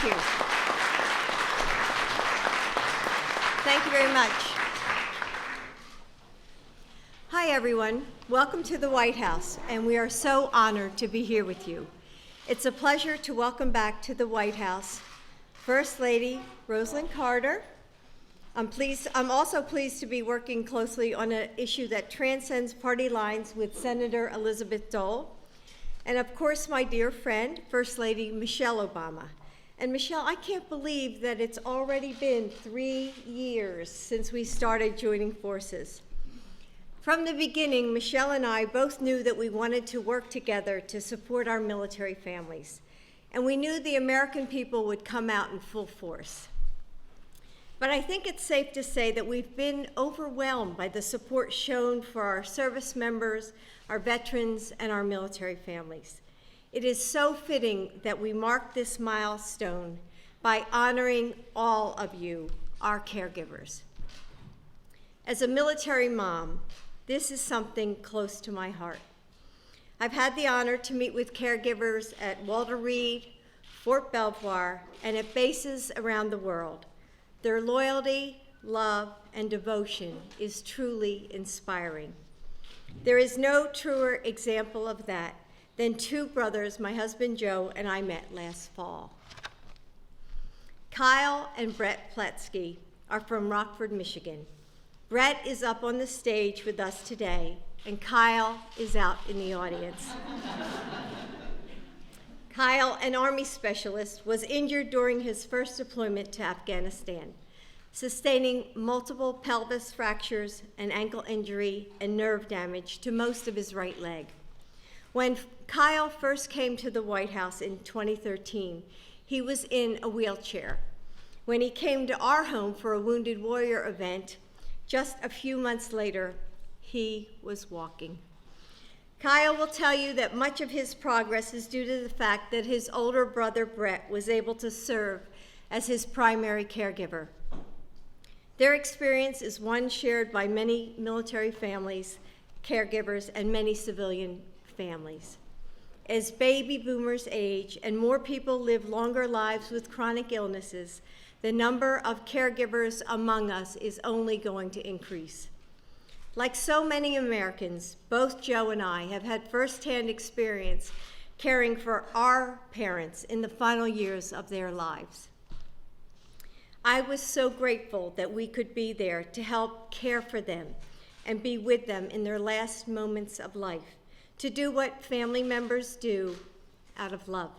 Thank you. Thank you very much. Hi, everyone. Welcome to the White House, and we are so honored to be here with you. It's a pleasure to welcome back to the White House First Lady Rosalynn Carter. I'm also pleased to be working closely on an issue that transcends party lines with Senator Elizabeth Dole, and of course, my dear friend, First Lady Michelle Obama. And Michelle, I can't believe that it's already been 3 years since we started joining forces. From the beginning, Michelle and I both knew that we wanted to work together to support our military families, and we knew the American people would come out in full force. But I think it's safe to say that we've been overwhelmed by the support shown for our service members, our veterans, and our military families. It is so fitting that we mark this milestone by honoring all of you, our caregivers. As a military mom, this is something close to my heart. I've had the honor to meet with caregivers at Walter Reed, Fort Belvoir, and at bases around the world. Their loyalty, love, and devotion is truly inspiring. There is no truer example of that than two brothers my husband Joe and I met last fall. Kyle and Brett Pletsky are from Rockford, Michigan. Brett is up on the stage with us today, and Kyle is out in the audience. Kyle, an Army specialist, was injured during his first deployment to Afghanistan, sustaining multiple pelvis fractures, an ankle injury, and nerve damage to most of his right leg. When Kyle first came to the White House in 2013, he was in a wheelchair. When he came to our home for a Wounded Warrior event, just a few months later, he was walking. Kyle will tell you that much of his progress is due to the fact that his older brother, Brett, was able to serve as his primary caregiver. Their experience is one shared by many military families, caregivers, and many civilian families. As baby boomers age and more people live longer lives with chronic illnesses, the number of caregivers among us is only going to increase. Like so many Americans, both Joe and I have had firsthand experience caring for our parents in the final years of their lives. I was so grateful that we could be there to help care for them and be with them in their last moments of life, to do what family members do out of love.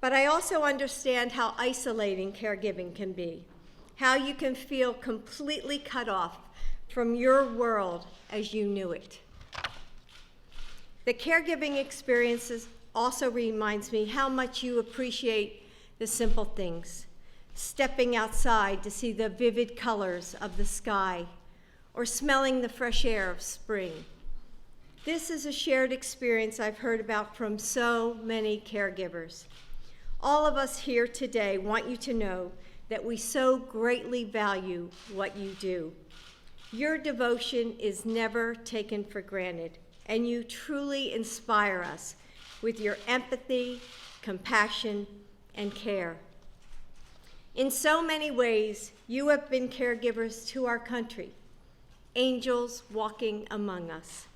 But I also understand how isolating caregiving can be, how you can feel completely cut off from your world as you knew it. The caregiving experiences also reminds me how much you appreciate the simple things, stepping outside to see the vivid colors of the sky, or smelling the fresh air of spring. This is a shared experience I've heard about from so many caregivers. All of us here today want you to know that we so greatly value what you do. Your devotion is never taken for granted, and you truly inspire us with your empathy, compassion, and care. In so many ways, you have been caregivers to our country, angels walking among us,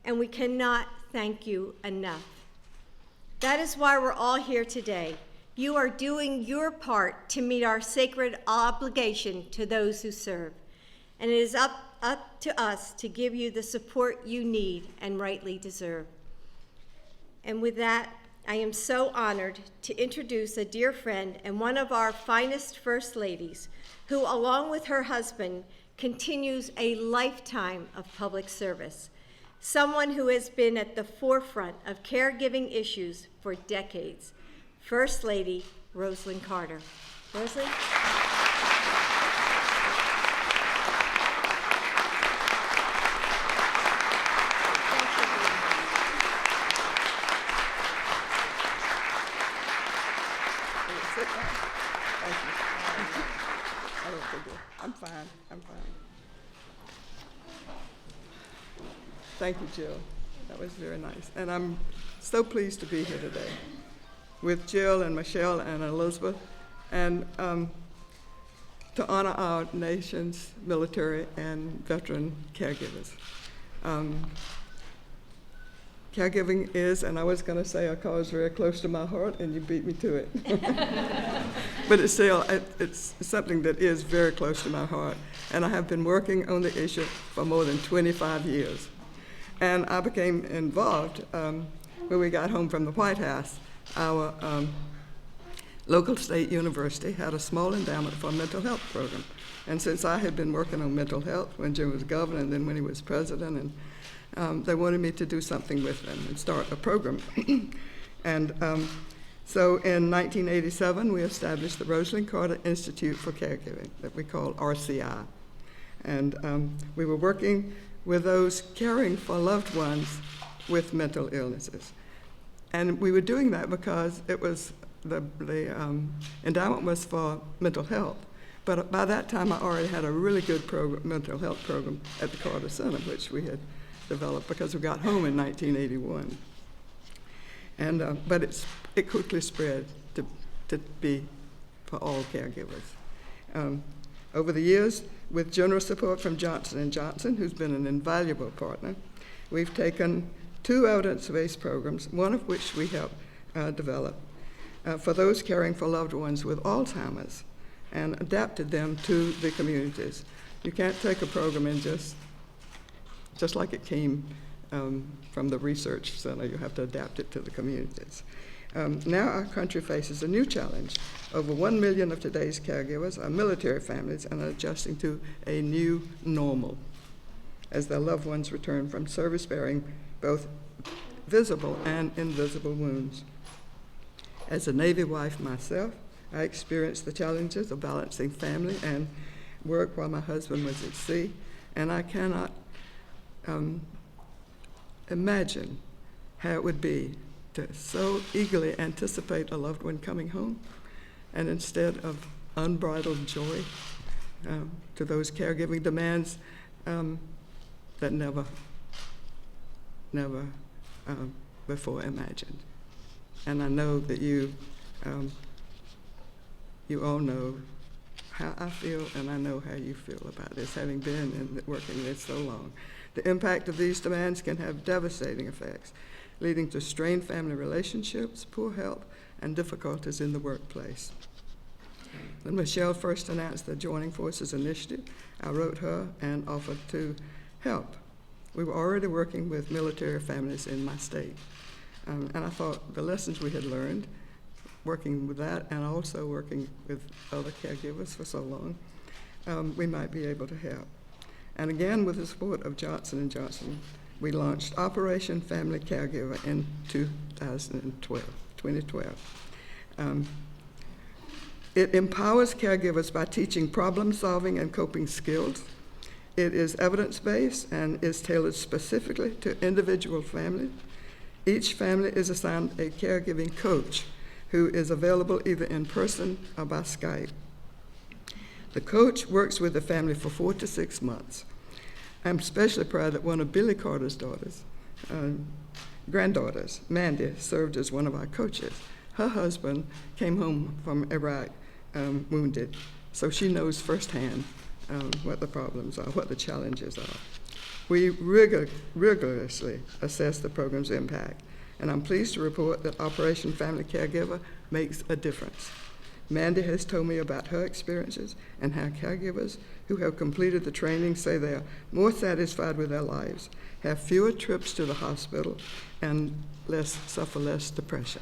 and we cannot thank you enough. That is why we're all here today. You are doing your part to meet our sacred obligation to those who serve. And it is up to us to give you the support you need and rightly deserve. And with that, I am so honored to introduce a dear friend and one of our finest First Ladies, who, along with her husband, continues a lifetime of public service, someone who has been at the forefront of caregiving issues for decades, First Lady Rosalynn Carter. Rosalynn? I'm fine. Thank you, Jill. That was very nice. And I'm so pleased to be here today. with Jill and Michelle and Elizabeth, and to honor our nation's military and veteran caregivers. Caregiving is, and I was going to say a cause very close to my heart, and you beat me to it. But it's still, it's something that is very close to my heart. And I have been working on the issue for more than 25 years. And I became involved when we got home from the White House. Our local state university had a small endowment for a mental health program. And since I had been working on mental health when Jim was governor and then when he was president, and they wanted me to do something with them and start a program. And so in 1987, we established the Rosalynn Carter Institute for Caregiving, that we call RCI. And we were working with those caring for loved ones with mental illnesses. And we were doing that because it was the endowment was for mental health. But by that time, I already had a really good mental health program at the Carter Center, which we had developed because we got home in 1981. And but it quickly spread to be for all caregivers. Over the years, with generous support from Johnson & Johnson, who's been an invaluable partner, we've taken 2 evidence-based programs, one of which we helped develop for those caring for loved ones with Alzheimer's, and adapted them to the communities. You can't take a program and just like it came from the research center, you have to adapt it to the communities. Now our country faces a new challenge. Over 1 million of today's caregivers are military families and are adjusting to a new normal as their loved ones return from service bearing both visible and invisible wounds. As a Navy wife myself, I experienced the challenges of balancing family and work while my husband was at sea, and I cannot imagine how it would be to so eagerly anticipate a loved one coming home, and instead of unbridled joy to those caregiving demands that never before imagined. And I know that you all know how I feel, and I know how you feel about this, having been in working this so long. The impact of these demands can have devastating effects, leading to strained family relationships, poor health, and difficulties in the workplace. When Michelle first announced the Joining Forces initiative, I wrote her and offered to help. We were already working with military families in my state. And I thought the lessons we had learned, working with that and also working with other caregivers for so long, we might be able to help. And again, with the support of Johnson & Johnson, we launched Operation Family Caregiver in 2012. It empowers caregivers by teaching problem solving and coping skills. It is evidence-based and is tailored specifically to individual families. Each family is assigned a caregiving coach who is available either in person or by Skype. The coach works with the family for 4 to 6 months. I'm especially proud that one of Billy Carter's granddaughters, Mandy, served as one of our coaches. Her husband came home from Iraq wounded, so she knows firsthand what the problems are, what the challenges are. We rigorously assess the program's impact, and I'm pleased to report that Operation Family Caregiver makes a difference. Mandy has told me about her experiences and how caregivers who have completed the training say they are more satisfied with their lives, have fewer trips to the hospital, and suffer less depression.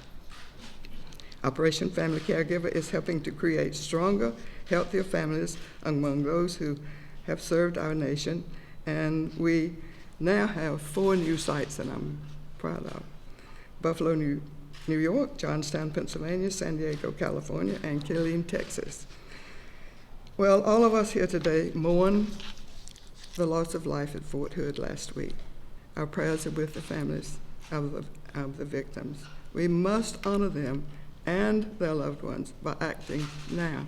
Operation Family Caregiver is helping to create stronger, healthier families among those who have served our nation, and we now have 4 new sites that I'm proud of. Buffalo, New York, Johnstown, Pennsylvania, San Diego, California, and Killeen, Texas. Well, all of us here today mourn the loss of life at Fort Hood last week. Our prayers are with the families of the victims. We must honor them and their loved ones by acting now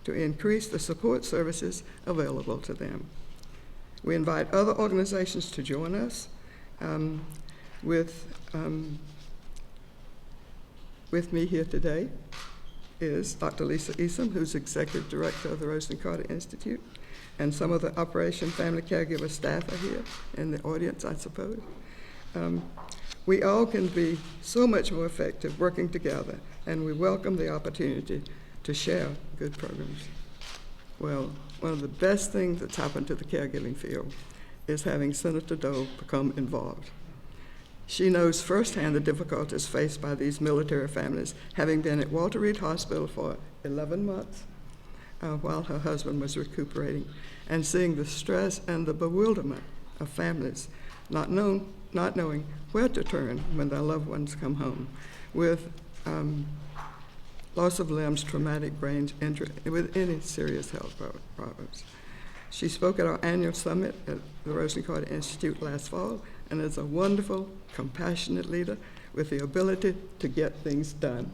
to increase the support services available to them. We invite other organizations to join us with With me here today is Dr. Lisa Easom, who's Executive Director of the Rosalynn Carter Institute, and some of the Operation Family Caregiver staff are here in the audience, I suppose. We all can be so much more effective working together, and we welcome the opportunity to share good programs. Well, one of the best things that's happened to the caregiving field is having Senator Dole become involved. She knows firsthand the difficulties faced by these military families, having been at Walter Reed Hospital for 11 months while her husband was recuperating, and seeing the stress and the bewilderment of families not knowing where to turn when their loved ones come home with loss of limbs, traumatic brain injury, with any serious health problems. She spoke at our annual summit at the Rosalynn Carter Institute last fall, and is a wonderful, compassionate leader with the ability to get things done.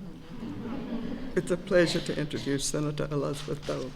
It's a pleasure to introduce Senator Elizabeth Dole.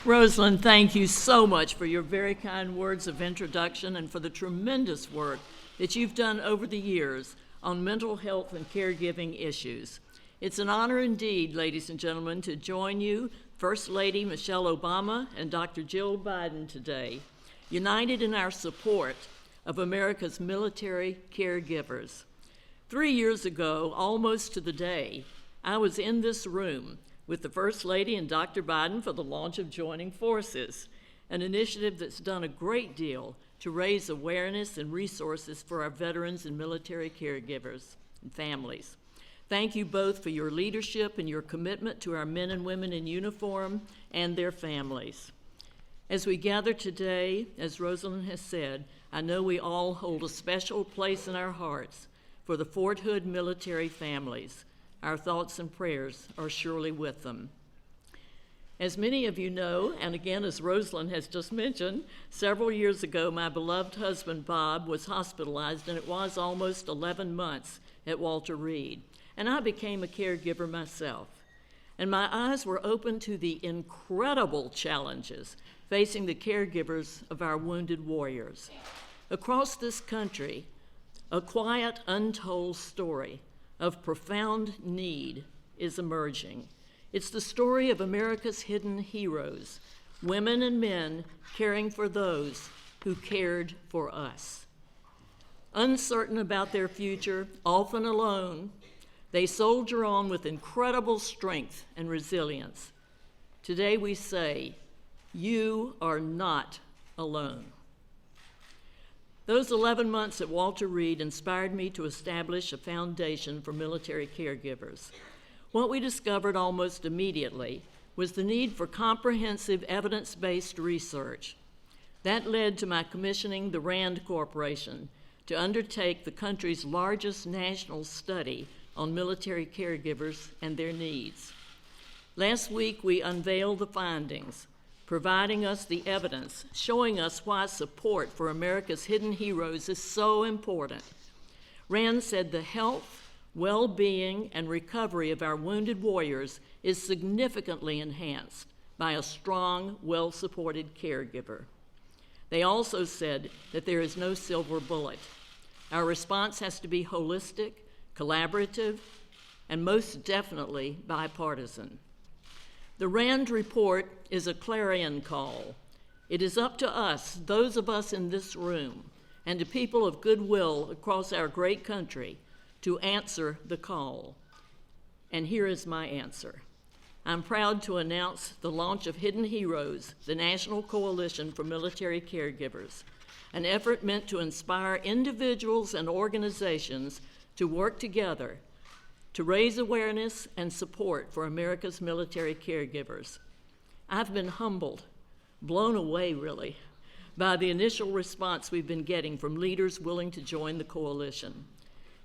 Rosalynn, thank you so much for your very kind words of introduction and for the tremendous work that you've done over the years on mental health and caregiving issues. It's an honor indeed, ladies and gentlemen, to join you, First Lady Michelle Obama and Dr. Jill Biden today, united in our support of America's military caregivers. 3 years ago, almost to the day, I was in this room with the First Lady and Dr. Biden for the launch of Joining Forces, an initiative that's done a great deal to raise awareness and resources for our veterans and military caregivers and families. Thank you both for your leadership and your commitment to our men and women in uniform and their families. As we gather today, as Rosalynn has said, I know we all hold a special place in our hearts for the Fort Hood military families. Our thoughts and prayers are surely with them. As many of you know, and again, as Rosalynn has just mentioned, several years ago, my beloved husband, Bob, was hospitalized, and it was almost 11 months at Walter Reed. And I became a caregiver myself. And my eyes were open to the incredible challenges facing the caregivers of our wounded warriors. Across this country, a quiet, untold story of profound need is emerging. It's the story of America's hidden heroes, women and men caring for those who cared for us. Uncertain about their future, often alone, they soldier on with incredible strength and resilience. Today we say, you are not alone. Those 11 months at Walter Reed inspired me to establish a foundation for military caregivers. What we discovered almost immediately was the need for comprehensive evidence-based research. That led to my commissioning the RAND Corporation to undertake the country's largest national study on military caregivers and their needs. Last week, we unveiled the findings, providing us the evidence, showing us why support for America's hidden heroes is so important. RAND said the health, well-being, and recovery of our wounded warriors is significantly enhanced by a strong, well-supported caregiver. They also said that there is no silver bullet. Our response has to be holistic, collaborative, and most definitely bipartisan. The RAND report is a clarion call. It is up to us, those of us in this room, and to people of goodwill across our great country, to answer the call. And here is my answer. I'm proud to announce the launch of Hidden Heroes, the National Coalition for Military Caregivers, an effort meant to inspire individuals and organizations to work together to raise awareness and support for America's military caregivers. I've been humbled, blown away really, by the initial response we've been getting from leaders willing to join the coalition.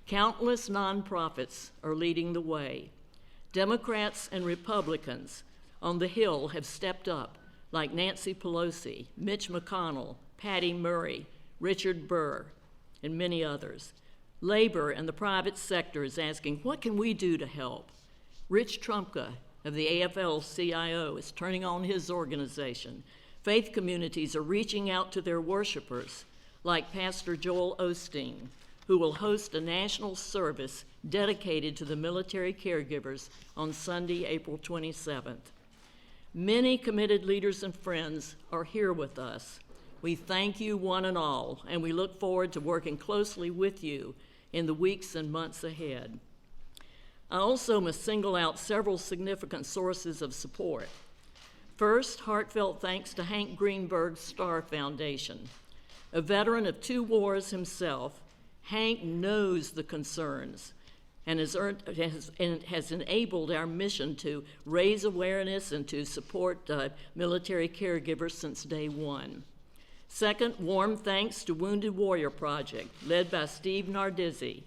Countless nonprofits are leading the way. Democrats and Republicans on the Hill have stepped up like Nancy Pelosi, Mitch McConnell, Patty Murray, Richard Burr, and many others. Labor and the private sector is asking, what can we do to help? Rich Trumka of the AFL-CIO is turning on his organization. Faith communities are reaching out to their worshipers, like Pastor Joel Osteen, who will host a national service dedicated to the military caregivers on Sunday, April 27th. Many committed leaders and friends are here with us. We thank you one and all, and we look forward to working closely with you in the weeks and months ahead. I also must single out several significant sources of support. First, heartfelt thanks to Hank Greenberg's Star Foundation. A veteran of 2 wars himself, Hank knows the concerns and has enabled our mission to raise awareness and to support military caregivers since day one. Second, warm thanks to Wounded Warrior Project, led by Steve Nardizzi,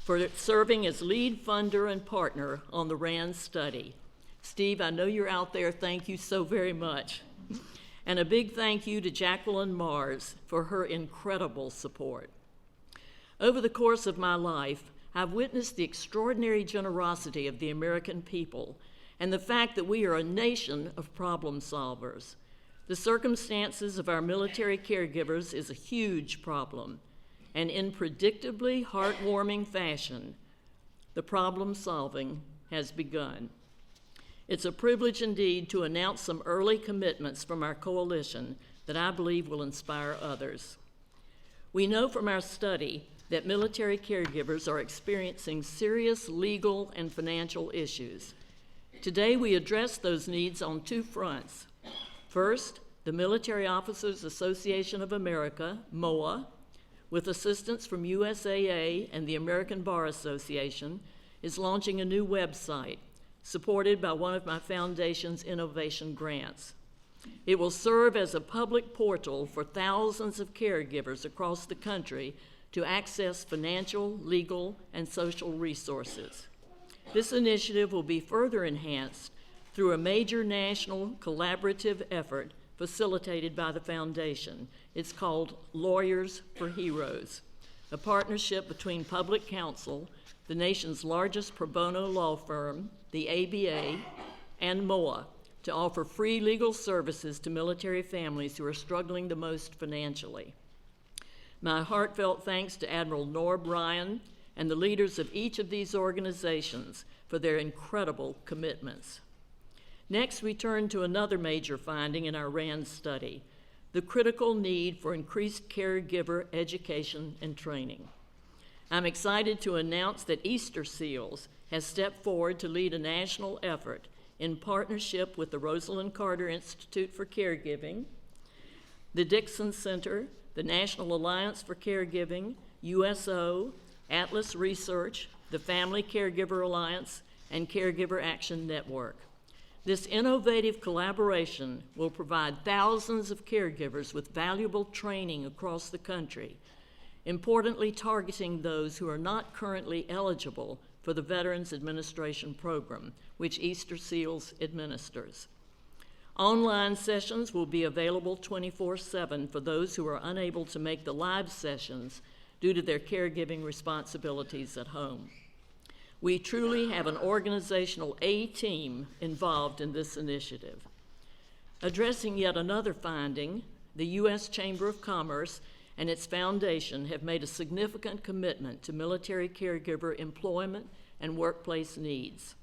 for serving as lead funder and partner on the RAND study. Steve, I know you're out there. Thank you so very much. And a big thank you to Jacqueline Mars for her incredible support. Over the course of my life, I've witnessed the extraordinary generosity of the American people and the fact that we are a nation of problem solvers. The circumstances of our military caregivers is a huge problem, and in predictably heartwarming fashion, the problem solving has begun. It's a privilege indeed to announce some early commitments from our coalition that I believe will inspire others. We know from our study that military caregivers are experiencing serious legal and financial issues. Today, we address those needs on 2 fronts. First, the Military Officers Association of America, MOA, with assistance from USAA and the American Bar Association, is launching a new website supported by one of my foundation's innovation grants. It will serve as a public portal for thousands of caregivers across the country to access financial, legal, and social resources. This initiative will be further enhanced through a major national collaborative effort facilitated by the foundation. It's called Lawyers for Heroes, a partnership between Public Counsel, the nation's largest pro bono law firm, the ABA, and MOA, to offer free legal services to military families who are struggling the most financially. My heartfelt thanks to Admiral Norb Ryan and the leaders of each of these organizations for their incredible commitments. Next, we turn to another major finding in our RAND study, the critical need for increased caregiver education and training. I'm excited to announce that Easter Seals has stepped forward to lead a national effort in partnership with the Rosalynn Carter Institute for Caregiving, the Dixon Center, the National Alliance for Caregiving, USO, Atlas Research, the Family Caregiver Alliance, and Caregiver Action Network. This innovative collaboration will provide thousands of caregivers with valuable training across the country, importantly targeting those who are not currently eligible for the Veterans Administration Program, which Easter Seals administers. Online sessions will be available 24/7 for those who are unable to make the live sessions due to their caregiving responsibilities at home. We truly have an organizational A-team involved in this initiative. Addressing yet another finding, the U.S. Chamber of Commerce and its foundation have made a significant commitment to military caregiver employment and workplace needs.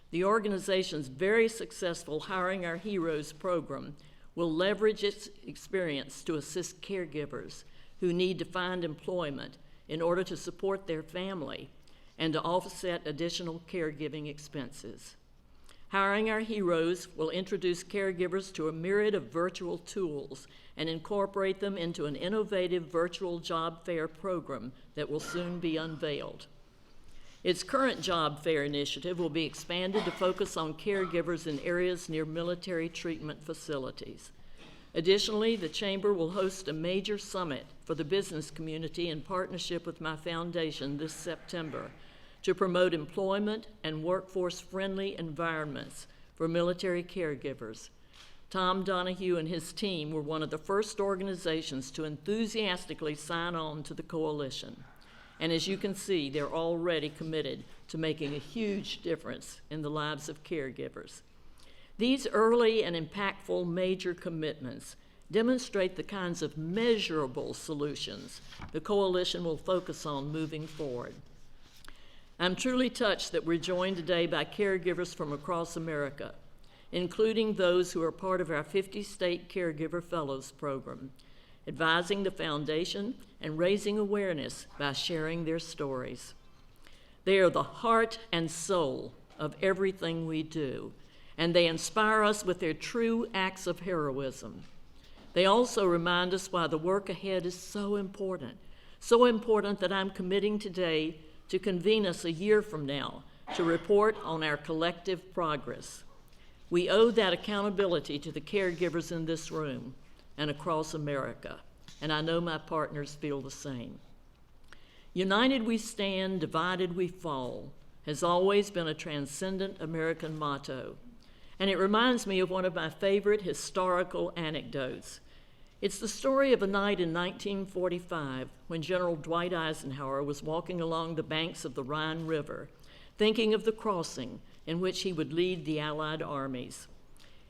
The organization's very successful Hiring Our Heroes program will leverage its experience to assist caregivers who need to find employment in order to support their family and to offset additional caregiving expenses. Hiring Our Heroes will introduce caregivers to a myriad of virtual tools and incorporate them into an innovative virtual job fair program that will soon be unveiled. Its current job fair initiative will be expanded to focus on caregivers in areas near military treatment facilities. Additionally, the Chamber will host a major summit for the business community in partnership with my foundation this September to promote employment and workforce-friendly environments for military caregivers. Tom Donahue and his team were one of the first organizations to enthusiastically sign on to the coalition. And as you can see, they're already committed to making a huge difference in the lives of caregivers. These early and impactful major commitments demonstrate the kinds of measurable solutions the coalition will focus on moving forward. I'm truly touched that we're joined today by caregivers from across America, including those who are part of our 50-state Caregiver Fellows program, advising the foundation and raising awareness by sharing their stories. They are the heart and soul of everything we do, and they inspire us with their true acts of heroism. They also remind us why the work ahead is so important that I'm committing today to convene us a year from now to report on our collective progress. We owe that accountability to the caregivers in this room and across America, and I know my partners feel the same. United we stand, divided we fall has always been a transcendent American motto, and it reminds me of one of my favorite historical anecdotes. It's the story of a night in 1945 when General Dwight Eisenhower was walking along the banks of the Rhine River, thinking of the crossing in which he would lead the Allied armies.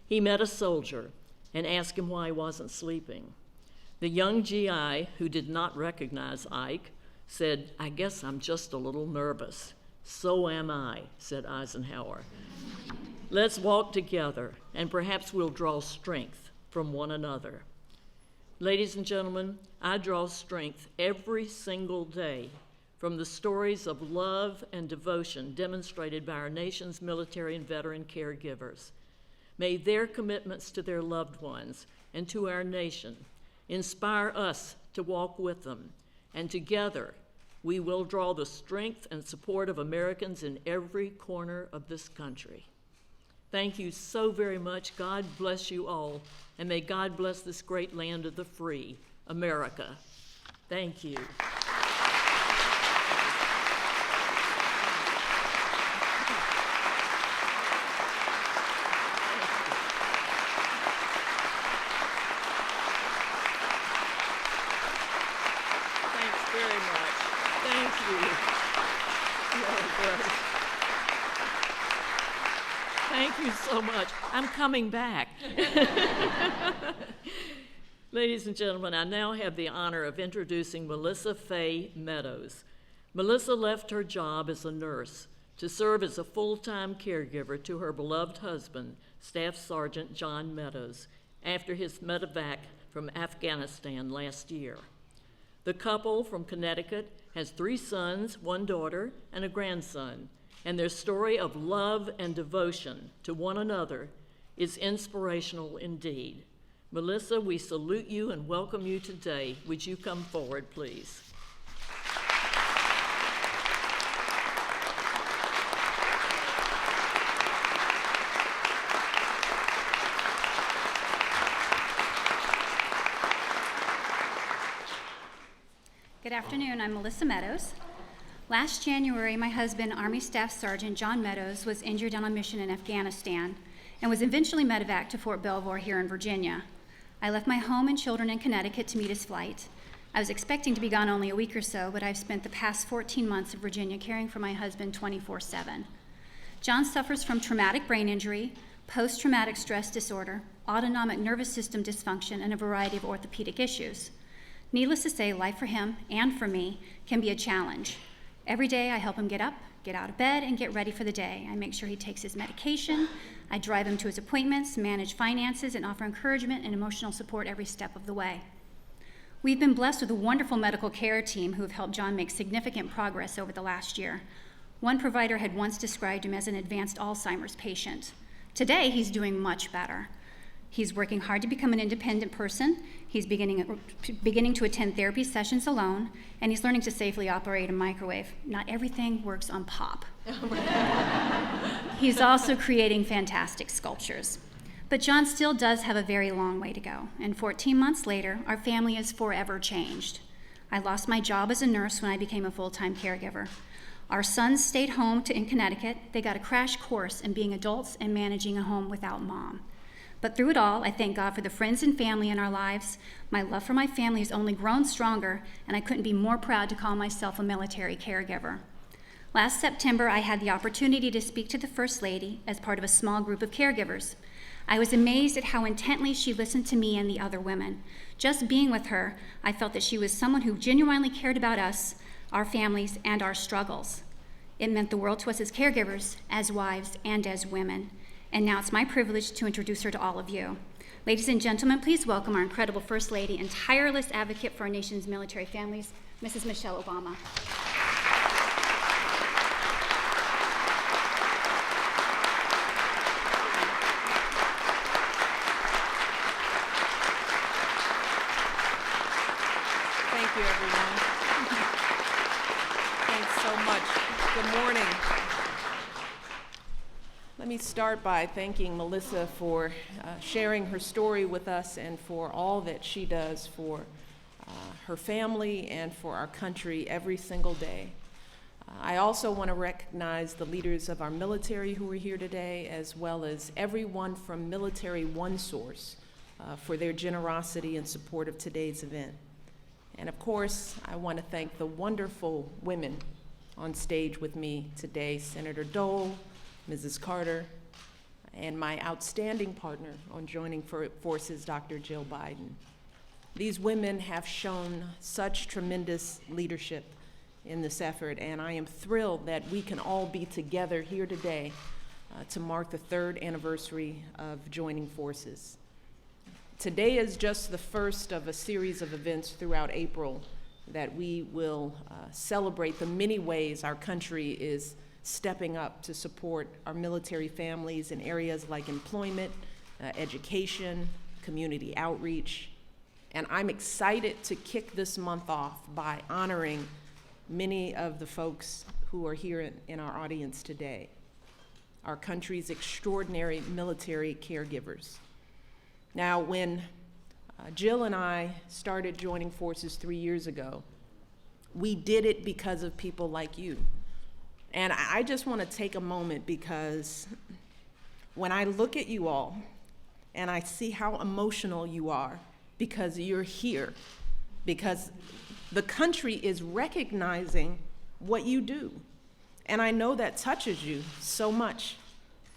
He met a soldier and asked him why he wasn't sleeping. The young GI, who did not recognize Ike, said, "I guess I'm just a little nervous." "So am I," said Eisenhower. "Let's walk together, and perhaps we'll draw strength from one another." Ladies and gentlemen, I draw strength every single day from the stories of love and devotion demonstrated by our nation's military and veteran caregivers. May their commitments to their loved ones and to our nation inspire us to walk with them, and together we will draw the strength and support of Americans in every corner of this country. Thank you so very much. God bless you all, and may God bless this great land of the free, America. Thank you. Thanks very much. Thank you. You're great. Thank you so much. I'm coming back. Ladies and gentlemen, I now have the honor of introducing Melissa Faye Meadows. Melissa left her job as a nurse to serve as a full-time caregiver to her beloved husband, Staff Sergeant John Meadows, after his medevac from Afghanistan last year. The couple from Connecticut has 3 sons, 1 daughter, and a grandson, and their story of love and devotion to one another is inspirational indeed. Melissa, we salute you and welcome you today. Would you come forward, please? Good afternoon, I'm Melissa Meadows. Last January, my husband, Army Staff Sergeant John Meadows, was injured on a mission in Afghanistan and was eventually medevaced to Fort Belvoir here in Virginia. I left my home and children in Connecticut to meet his flight. I was expecting to be gone only a week or so, but I've spent the past 14 months in Virginia caring for my husband 24/7. John suffers from traumatic brain injury, post-traumatic stress disorder, autonomic nervous system dysfunction, and a variety of orthopedic issues. Needless to say, life for him and for me can be a challenge. Every day I help him get up, get out of bed, and get ready for the day. I make sure he takes his medication, I drive him to his appointments, manage finances, and offer encouragement and emotional support every step of the way. We've been blessed with a wonderful medical care team who have helped John make significant progress over the last year. One provider had once described him as an advanced Alzheimer's patient. Today, he's doing much better. He's working hard to become an independent person. He's beginning to attend therapy sessions alone, and he's learning to safely operate a microwave. Not everything works on pop. He's also creating fantastic sculptures. But John still does have a very long way to go, and 14 months later, our family is forever changed. I lost my job as a nurse when I became a full-time caregiver. Our sons stayed home in Connecticut. They got a crash course in being adults and managing a home without mom. But through it all, I thank God for the friends and family in our lives. My love for my family has only grown stronger, and I couldn't be more proud to call myself a military caregiver. Last September, I had the opportunity to speak to the First Lady as part of a small group of caregivers. I was amazed at how intently she listened to me and the other women. Just being with her, I felt that she was someone who genuinely cared about us, our families, and our struggles. It meant the world to us as caregivers, as wives, and as women. And now it's my privilege to introduce her to all of you. Ladies and gentlemen, please welcome our incredible First Lady and tireless advocate for our nation's military families, Mrs. Michelle Obama. Thank you, everyone. Thanks so much. Good morning. Let me start by thanking Melissa for sharing her story with us and for all that she does for her family and for our country every single day. I also want to recognize the leaders of our military who are here today, as well as everyone from Military One Source for their generosity and support of today's event. And of course, I want to thank the wonderful women on stage with me today, Senator Dole, Mrs. Carter, and my outstanding partner on joining forces, Dr. Jill Biden. These women have shown such tremendous leadership in this effort, and I am thrilled that we can all be together here today to mark the 3rd anniversary of joining forces. Today is just the first of a series of events throughout April that we will celebrate the many ways our country is stepping up to support our military families in areas like employment, education, community outreach. And I'm excited to kick this month off by honoring many of the folks who are here in our audience today, our country's extraordinary military caregivers. Now, when Jill and I started joining forces 3 years ago, we did it because of people like you. And I just want to take a moment, because when I look at you all and I see how emotional you are because you're here, because the country is recognizing what you do. And I know that touches you so much,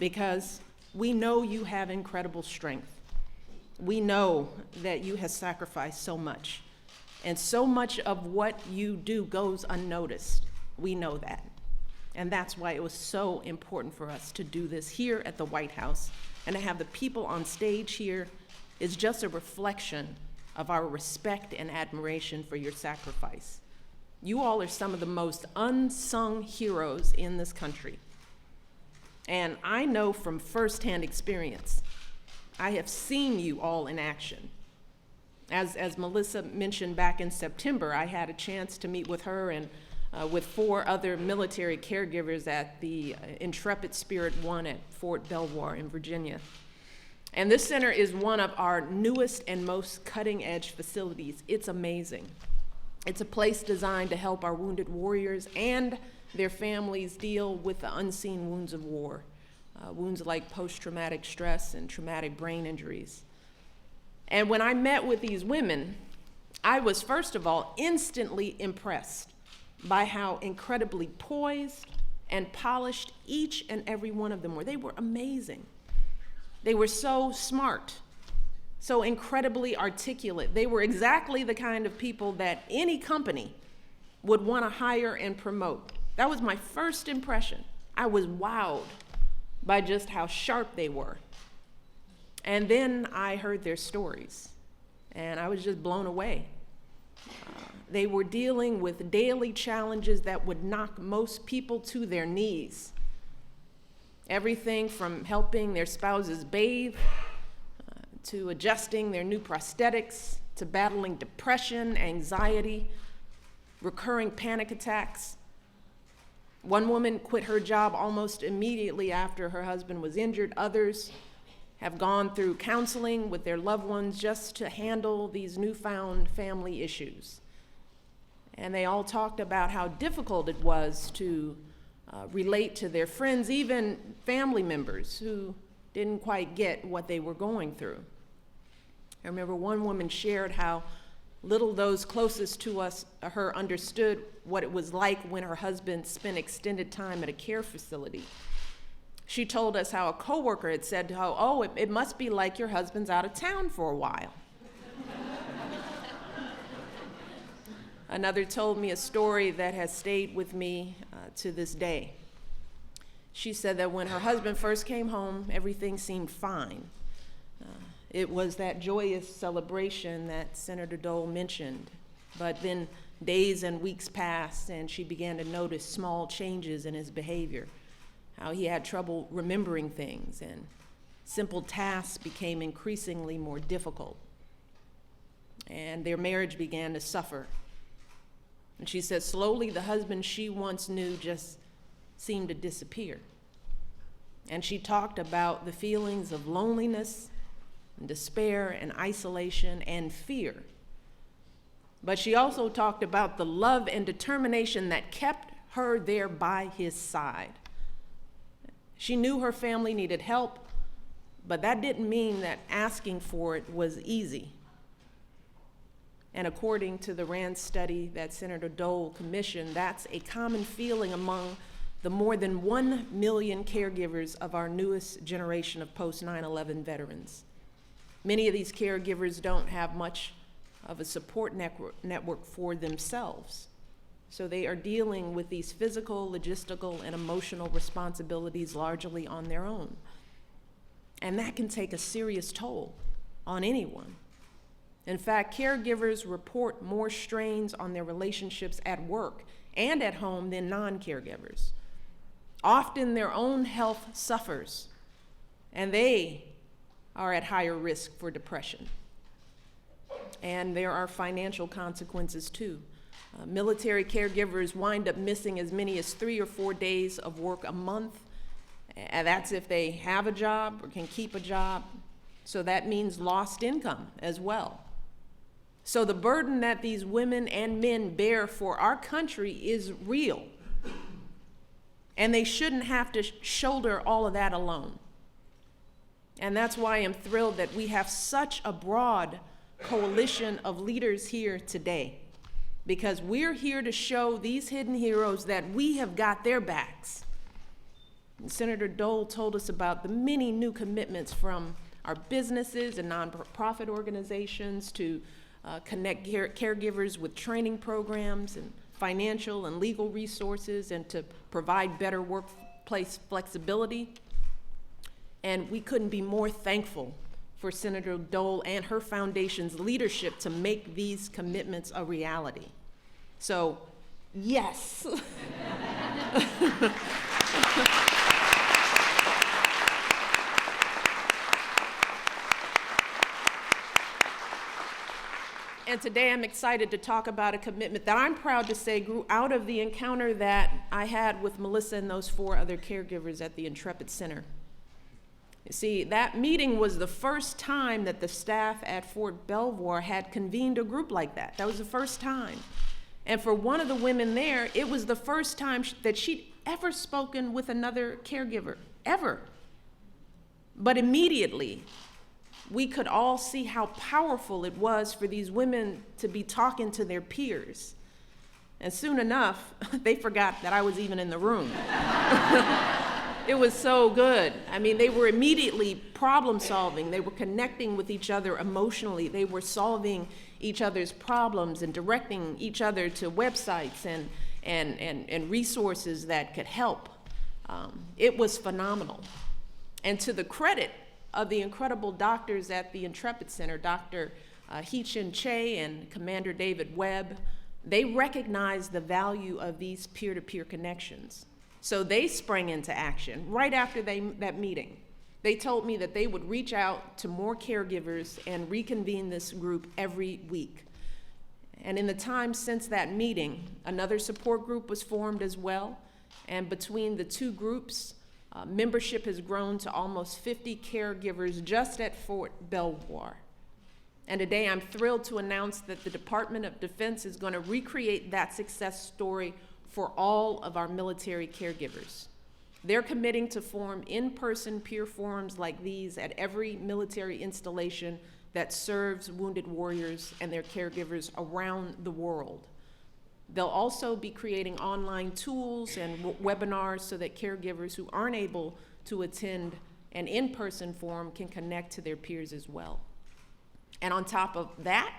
because we know you have incredible strength. We know that you have sacrificed so much, and so much of what you do goes unnoticed. We know that. And that's why it was so important for us to do this here at the White House, and to have the people on stage here is just a reflection of our respect and admiration for your sacrifice. You all are some of the most unsung heroes in this country. And I know from firsthand experience, I have seen you all in action. As Melissa mentioned, back in September, I had a chance to meet with her and with 4 other military caregivers at the Intrepid Spirit 1 at Fort Belvoir in Virginia. And this center is one of our newest and most cutting-edge facilities. It's amazing. It's a place designed to help our wounded warriors and their families deal with the unseen wounds of war, wounds like post-traumatic stress and traumatic brain injuries. And when I met with these women, I was, first of all, instantly impressed by how incredibly poised and polished each and every one of them were. They were amazing. They were so smart, so incredibly articulate. They were exactly the kind of people that any company would want to hire and promote. That was my first impression. I was wowed by just how sharp they were. And then I heard their stories, and I was just blown away. They were dealing with daily challenges that would knock most people to their knees. Everything from helping their spouses bathe, to adjusting their new prosthetics, to battling depression, anxiety, recurring panic attacks. One woman quit her job almost immediately after her husband was injured. Others have gone through counseling with their loved ones just to handle these newfound family issues. And they all talked about how difficult it was to relate to their friends, even family members who didn't quite get what they were going through. I remember one woman shared how little those closest to her understood what it was like when her husband spent extended time at a care facility. She told us how a coworker had said to her, "Oh, it must be like your husband's out of town for a while." Another told me a story that has stayed with me to this day. She said that when her husband first came home, everything seemed fine. It was that joyous celebration that Senator Dole mentioned. But then days and weeks passed, and she began to notice small changes in his behavior, how he had trouble remembering things, and simple tasks became increasingly more difficult. And their marriage began to suffer. And she said slowly the husband she once knew just seemed to disappear. And she talked about the feelings of loneliness and despair and isolation and fear. But she also talked about the love and determination that kept her there by his side. She knew her family needed help, but that didn't mean that asking for it was easy. And according to the RAND study that Senator Dole commissioned, that's a common feeling among the more than 1 million caregivers of our newest generation of post-9/11 veterans. Many of these caregivers don't have much of a support network for themselves. So they are dealing with these physical, logistical, and emotional responsibilities largely on their own. And that can take a serious toll on anyone. In fact, caregivers report more strains on their relationships at work and at home than non-caregivers. Often their own health suffers, and they are at higher risk for depression. And there are financial consequences too. Military caregivers wind up missing as many as 3 or 4 days of work a month, and that's if they have a job or can keep a job. So that means lost income as well. So the burden that these women and men bear for our country is real. And they shouldn't have to shoulder all of that alone. And that's why I'm thrilled that we have such a broad coalition of leaders here today, because we're here to show these hidden heroes that we have got their backs. And Senator Dole told us about the many new commitments from our businesses and nonprofit organizations to connect caregivers with training programs and financial and legal resources, and to provide better workplace flexibility. And we couldn't be more thankful for Senator Dole and her foundation's leadership to make these commitments a reality. So, yes. And today I'm excited to talk about a commitment that I'm proud to say grew out of the encounter that I had with Melissa and those 4 other caregivers at the Intrepid Center. You see, that meeting was the first time that the staff at Fort Belvoir had convened a group like that. That was the first time. And for one of the women there, it was the first time that she'd ever spoken with another caregiver, ever. But immediately, we could all see how powerful it was for these women to be talking to their peers. And soon enough, they forgot that I was even in the room. It was so good. I mean, they were immediately problem solving. They were connecting with each other emotionally. They were solving each other's problems and directing each other to websites and resources that could help. It was phenomenal. And to the credit of the incredible doctors at the Intrepid Center, Dr. Hee-Chin Che and Commander David Webb, they recognized the value of these peer-to-peer connections. So they sprang into action right after that meeting. They told me that they would reach out to more caregivers and reconvene this group every week. And in the time since that meeting, another support group was formed as well. And between the 2 groups, membership has grown to almost 50 caregivers just at Fort Belvoir. And today I'm thrilled to announce that the Department of Defense is going to recreate that success story for all of our military caregivers. They're committing to form in-person peer forums like these at every military installation that serves wounded warriors and their caregivers around the world. They'll also be creating online tools and webinars so that caregivers who aren't able to attend an in-person forum can connect to their peers as well. And on top of that,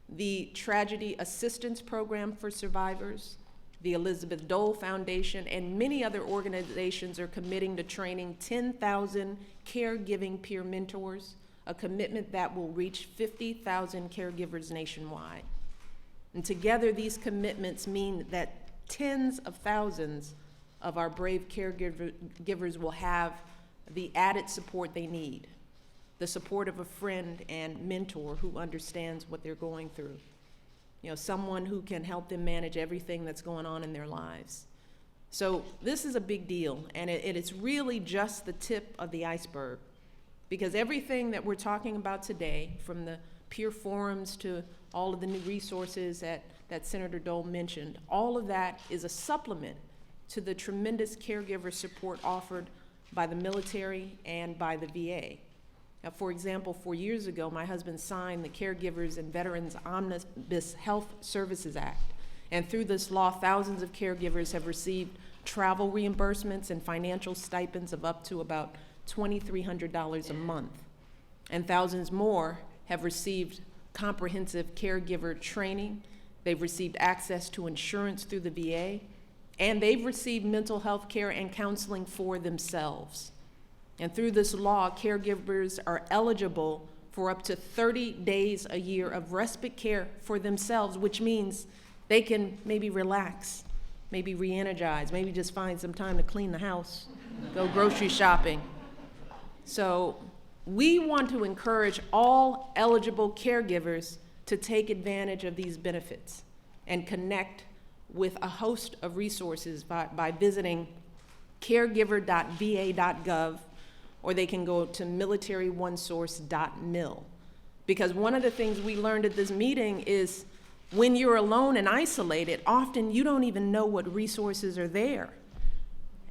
the Tragedy Assistance Program for Survivors, the Elizabeth Dole Foundation, and many other organizations are committing to training 10,000 caregiving peer mentors, a commitment that will reach 50,000 caregivers nationwide. And together, these commitments mean that tens of thousands of our brave caregivers will have the added support they need, the support of a friend and mentor who understands what they're going through. You know, someone who can help them manage everything that's going on in their lives. So this is a big deal, and it's really just the tip of the iceberg, because everything that we're talking about today, from the peer forums to all of the new resources that Senator Dole mentioned, all of that is a supplement to the tremendous caregiver support offered by the military and by the VA. Now, for example, 4 years ago, my husband signed the Caregivers and Veterans Omnibus Health Services Act. And through this law, thousands of caregivers have received travel reimbursements and financial stipends of up to about $2,300 a month. And thousands more have received comprehensive caregiver training. They've received access to insurance through the VA, and they've received mental health care and counseling for themselves. And through this law, caregivers are eligible for up to 30 days a year of respite care for themselves, which means they can maybe relax, maybe re-energize, maybe just find some time to clean the house, go grocery shopping. So we want to encourage all eligible caregivers to take advantage of these benefits and connect with a host of resources by visiting caregiver.va.gov, or they can go to militaryonesource.mil. Because one of the things we learned at this meeting is when you're alone and isolated, often you don't even know what resources are there.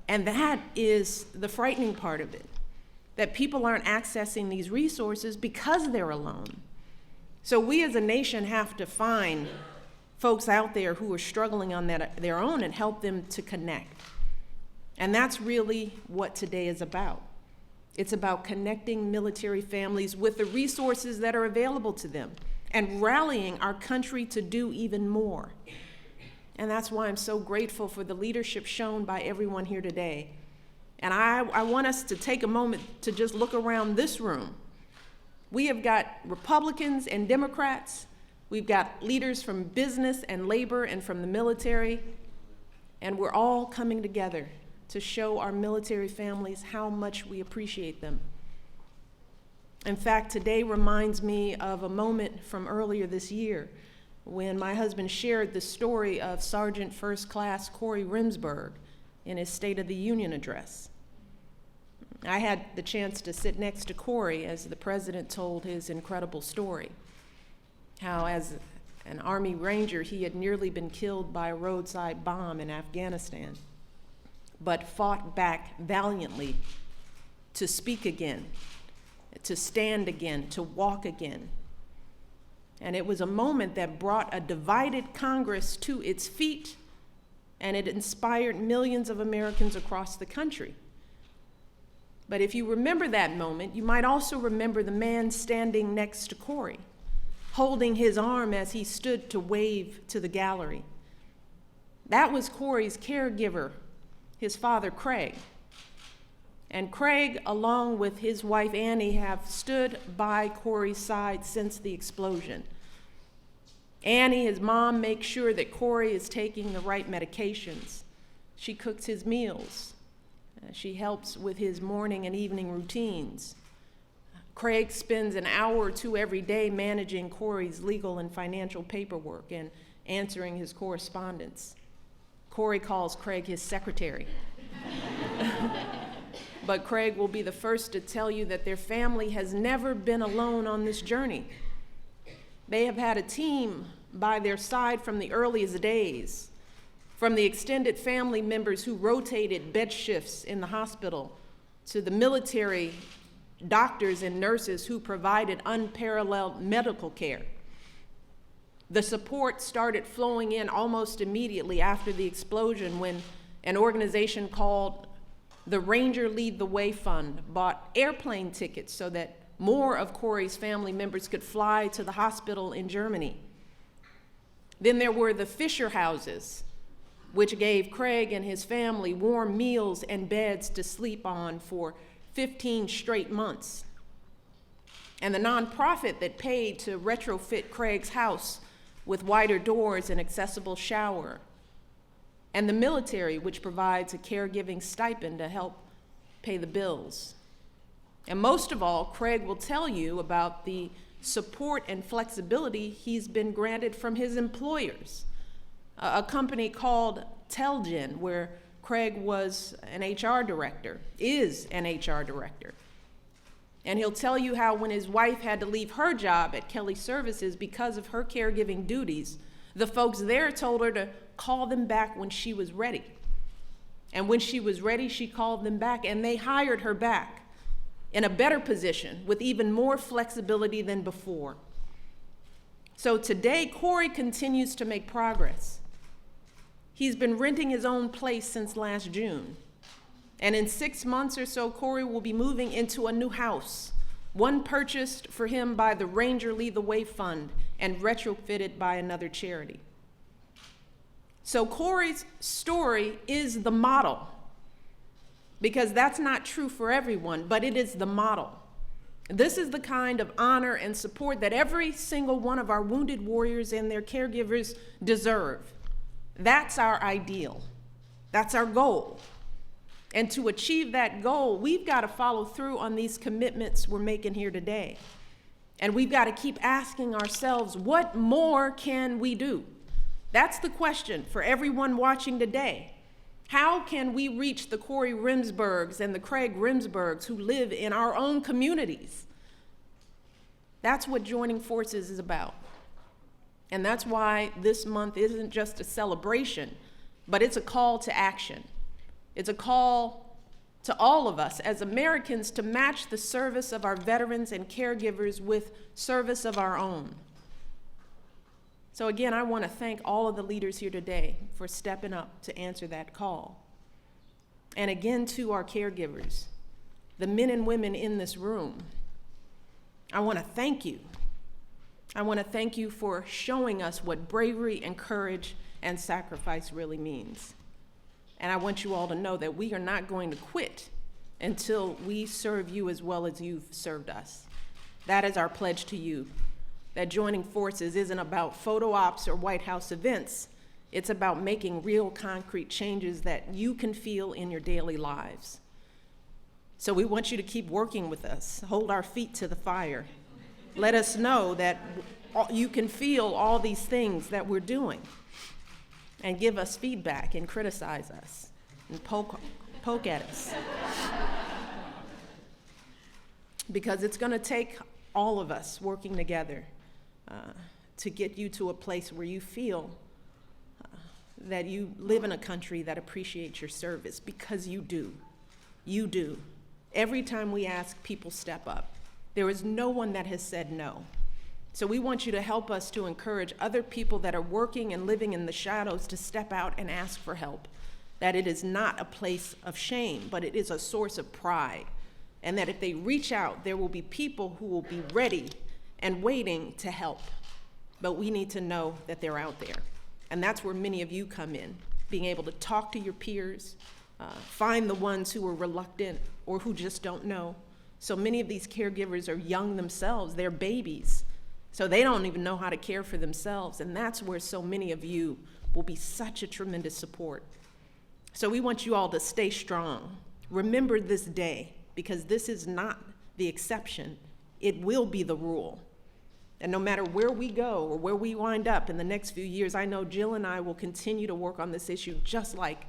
And that is the frightening part of it, that people aren't accessing these resources because they're alone. So we as a nation have to find folks out there who are struggling on their own and help them to connect. And that's really what today is about. It's about connecting military families with the resources that are available to them and rallying our country to do even more. And that's why I'm so grateful for the leadership shown by everyone here today. And I want us to take a moment to just look around this room. We have got Republicans and Democrats. We've got leaders from business and labor and from the military. And we're all coming together to show our military families how much we appreciate them. In fact, today reminds me of a moment from earlier this year when my husband shared the story of Sergeant First Class Corey Rimsberg in his State of the Union address. I had the chance to sit next to Corey as the president told his incredible story, how as an Army Ranger he had nearly been killed by a roadside bomb in Afghanistan, but fought back valiantly to speak again, to stand again, to walk again. And it was a moment that brought a divided Congress to its feet, and it inspired millions of Americans across the country. But if you remember that moment, you might also remember the man standing next to Corey, holding his arm as he stood to wave to the gallery. That was Corey's caregiver, his father, Craig. And Craig, along with his wife, Annie, have stood by Corey's side since the explosion. Annie, his mom, makes sure that Corey is taking the right medications. She cooks his meals. She helps with his morning and evening routines. Craig spends an hour or two every day managing Corey's legal and financial paperwork and answering his correspondence. Corey calls Craig his secretary. But Craig will be the first to tell you that their family has never been alone on this journey. They have had a team by their side from the earliest days, from the extended family members who rotated bed shifts in the hospital, to the military doctors and nurses who provided unparalleled medical care. The support started flowing in almost immediately after the explosion when an organization called the Ranger Lead the Way Fund bought airplane tickets so that more of Corey's family members could fly to the hospital in Germany. Then there were the Fisher houses, which gave Craig and his family warm meals and beds to sleep on for 15 straight months. And the nonprofit that paid to retrofit Craig's house with wider doors and accessible shower. And the military, which provides a caregiving stipend to help pay the bills. And most of all, Craig will tell you about the support and flexibility he's been granted from his employers, a company called Telgen, where Craig was an HR director, is an HR director. And he'll tell you how when his wife had to leave her job at Kelly Services because of her caregiving duties, the folks there told her to call them back when she was ready. And when she was ready, she called them back, and they hired her back in a better position with even more flexibility than before. So today, Corey continues to make progress. He's been renting his own place since last June. And in 6 months or so, Corey will be moving into a new house, one purchased for him by the Ranger Lead the Way Fund and retrofitted by another charity. So Corey's story is the model, because that's not true for everyone, but it is the model. This is the kind of honor and support that every single one of our wounded warriors and their caregivers deserve. That's our ideal. That's our goal. And to achieve that goal, we've got to follow through on these commitments we're making here today. And we've got to keep asking ourselves, what more can we do? That's the question for everyone watching today. How can we reach the Corey Rimsbergs and the Craig Rimsbergs who live in our own communities? That's what joining forces is about. And that's why this month isn't just a celebration, but it's a call to action. It's a call to all of us as Americans to match the service of our veterans and caregivers with service of our own. So again, I want to thank all of the leaders here today for stepping up to answer that call. And again, to our caregivers, the men and women in this room, I want to thank you. I want to thank you for showing us what bravery and courage and sacrifice really means. And I want you all to know that we are not going to quit until we serve you as well as you've served us. That is our pledge to you. That joining forces isn't about photo ops or White House events. It's about making real concrete changes that you can feel in your daily lives. So we want you to keep working with us, hold our feet to the fire. Let us know that you can feel all these things that we're doing, and give us feedback and criticize us and poke at us. Because it's going to take all of us working together to get you to a place where you feel that you live in a country that appreciates your service, because you do. You do. Every time we ask, people step up. There is no one that has said no. So we want you to help us to encourage other people that are working and living in the shadows to step out and ask for help. That it is not a place of shame, but it is a source of pride. And that if they reach out, there will be people who will be ready and waiting to help. But we need to know that they're out there. And that's where many of you come in, being able to talk to your peers, find the ones who are reluctant or who just don't know. So many of these caregivers are young themselves, they're babies. So they don't even know how to care for themselves. And that's where so many of you will be such a tremendous support. So we want you all to stay strong. Remember this day, because this is not the exception. It will be the rule. And no matter where we go or where we wind up in the next few years, I know Jill and I will continue to work on this issue just like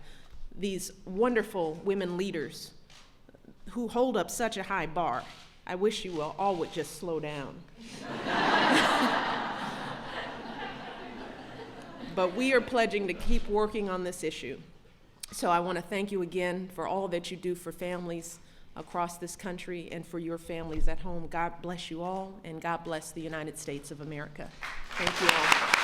these wonderful women leaders who hold up such a high bar. I wish you all would just slow down. but we are pledging to keep working on this issue. So I want to thank you again for all that you do for families across this country and for your families at home. God bless you all, and God bless the United States of America. Thank you all.